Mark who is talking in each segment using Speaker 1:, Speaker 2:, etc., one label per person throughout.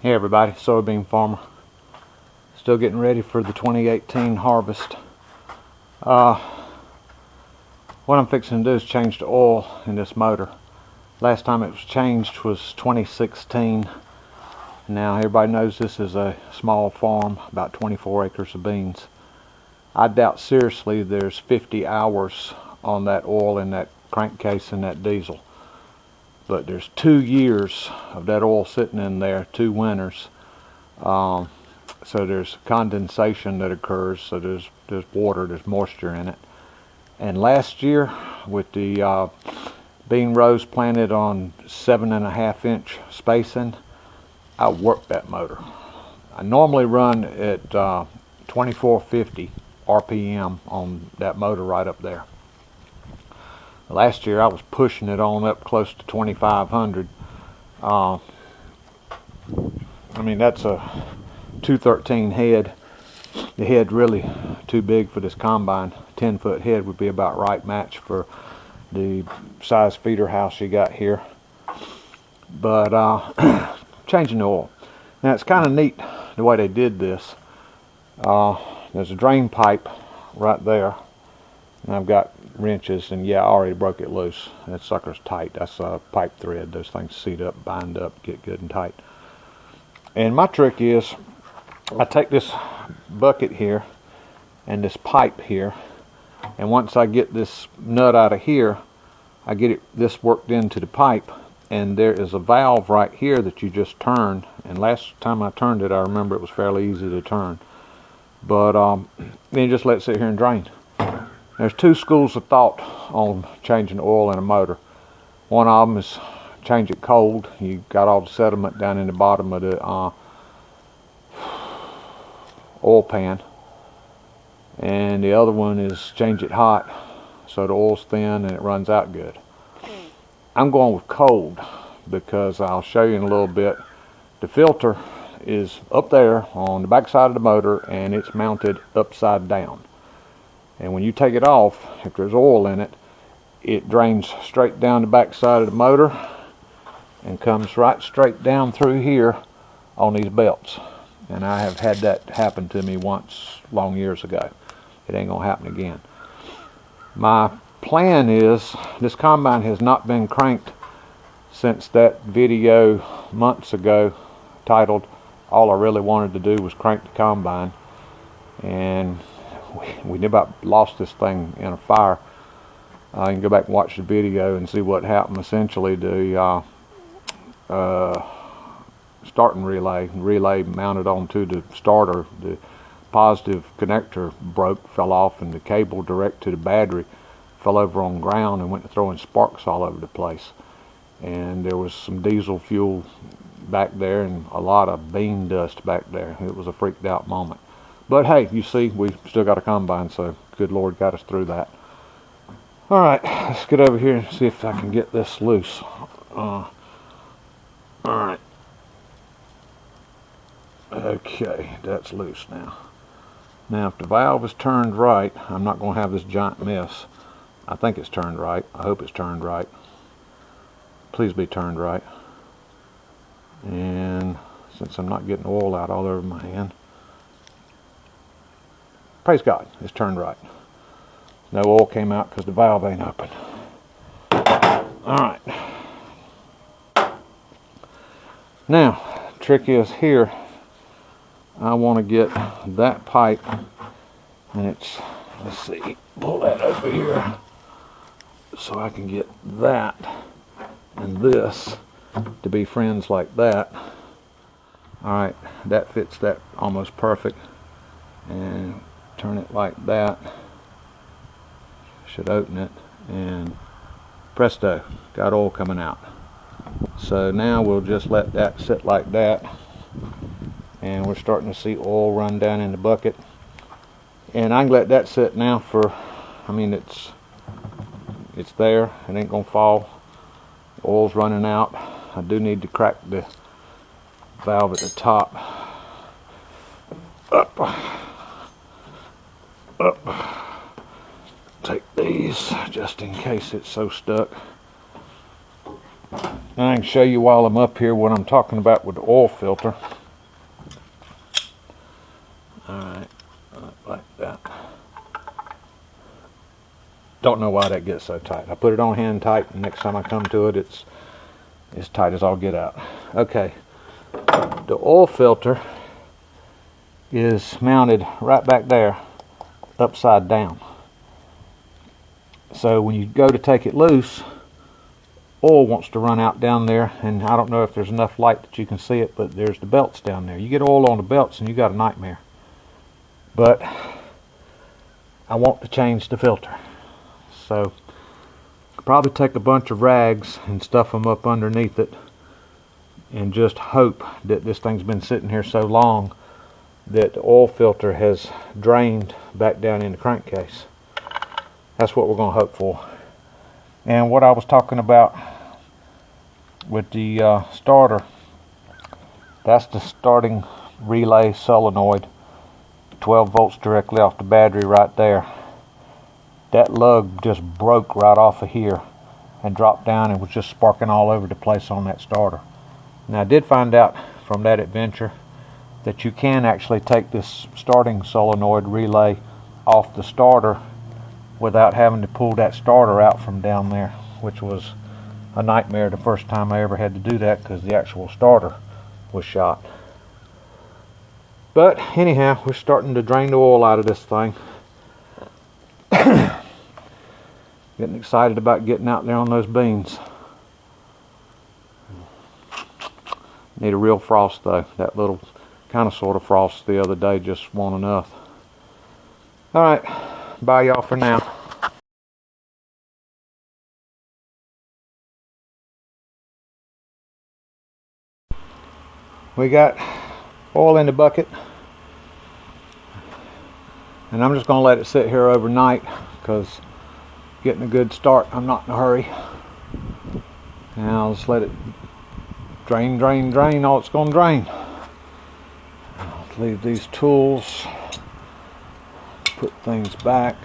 Speaker 1: Hey everybody, soybean farmer. Still getting ready for the 2018 harvest. What I'm fixing to do is change the oil in this motor. Last time it was changed was 2016. Now everybody knows this is a small farm, about 24 acres of beans. I doubt seriously there's 50 hours on that oil in that crankcase in that diesel. But there's 2 years of that oil sitting in there, 2 winters. So there's condensation that occurs, so there's water, there's moisture in it. And last year, with the bean rows planted on 7.5-inch spacing, I worked that motor. I normally run at 2450 RPM on that motor right up there. Last year I was pushing it on up close to 2500. I mean, that's a 213 head. The head really too big for this combine. 10-foot head would be about right match for the size feeder house you got here. But changing the oil. Now it's kind of neat the way they did this. There's a drain pipe right there, and I've got wrenches, and yeah, I already broke it loose. That sucker's tight. That's a pipe thread. Those things seat up, bind up, get good and tight. And my trick is I take this bucket here and this pipe here, and once I get this nut out of here, I get this worked into the pipe, and there is a valve right here that you just turn. And last time I turned it, I remember it was fairly easy to turn. But then you just let it sit here and drain. There's 2 schools of thought on changing oil in a motor. One of them is change it cold. You got all the sediment down in the bottom of the oil pan. And the other one is change it hot so the oil's thin and it runs out good. I'm going with cold because I'll show you in a little bit. The filter is up there on the back side of the motor, and it's mounted upside down. And when you take it off, if there's oil in it, it drains straight down the back side of the motor and comes right straight down through here on these belts. And I have had that happen to me once long years ago. It ain't gonna happen again. My plan is, this combine has not been cranked since that video months ago titled "All I Really Wanted to Do Was Crank the Combine," and we about lost this thing in a fire. You can go back and watch the video and see what happened. Essentially, the starting relay mounted onto the starter, the positive connector broke, fell off, and the cable direct to the battery fell over on the ground and went to throwing sparks all over the place. And there was some diesel fuel back there and a lot of bean dust back there. It was a freaked out moment. But hey, you see, we still got a combine, so good Lord got us through that. All right, let's get over here and see if I can get this loose. All right. Okay, that's loose now. Now, if the valve is turned right, I'm not going to have this giant mess. I think it's turned right. I hope it's turned right. Please be turned right. And since I'm not getting oil out all over my hand, praise God, it's turned right. No oil came out because the valve ain't open. Alright. Now, trick is here, I want to get that pipe, and it's, let's see, pull that over here so I can get that and this to be friends like that. Alright, that fits that almost perfect. And turn it like that. Should open it, and presto, got oil coming out. So now we'll just let that sit like that, and we're starting to see oil run down in the bucket. And I can let that sit now for, I mean, it's there, it ain't gonna fall. Oil's running out. I do need to crack the valve at the top. Up. Take these just in case it's so stuck. And I can show you while I'm up here what I'm talking about with the oil filter. Alright, like that. Don't know why that gets so tight. I put it on hand tight, and next time I come to it, it's as tight as I'll get out. Okay, the oil filter is mounted right back there, upside down. So when you go to take it loose, oil wants to run out down there, and I don't know if there's enough light that you can see it, but there's the belts down there. You get oil on the belts and you got a nightmare. But I want to change the filter, so I'll probably take a bunch of rags and stuff them up underneath it and just hope that this thing's been sitting here so long that the oil filter has drained back down in the crankcase. That's what we're going to hope for. And what I was talking about with the starter, that's the starting relay solenoid, 12 volts directly off the battery right there. That lug just broke right off of here and dropped down and was just sparking all over the place on that starter. Now I did find out from that adventure that you can actually take this starting solenoid relay off the starter without having to pull that starter out from down there, which was a nightmare the first time I ever had to do that because the actual starter was shot. But anyhow, we're starting to drain the oil out of this thing. Getting excited about getting out there on those beans. Need a real frost though. That little kind of sort of frost the other day just wasn't enough. Alright, bye y'all for now. We got oil in the bucket, and I'm just going to let it sit here overnight because getting a good start, I'm not in a hurry. And I'll just let it drain, drain, drain all it's going to drain. I'll leave these tools, put things back.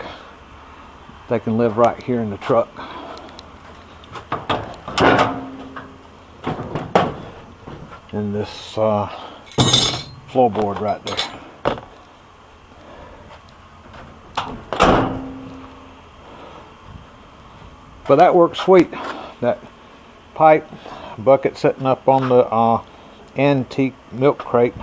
Speaker 1: They can live right here in the truck. And this floorboard right there. But that works sweet. That pipe bucket sitting up on the antique milk crate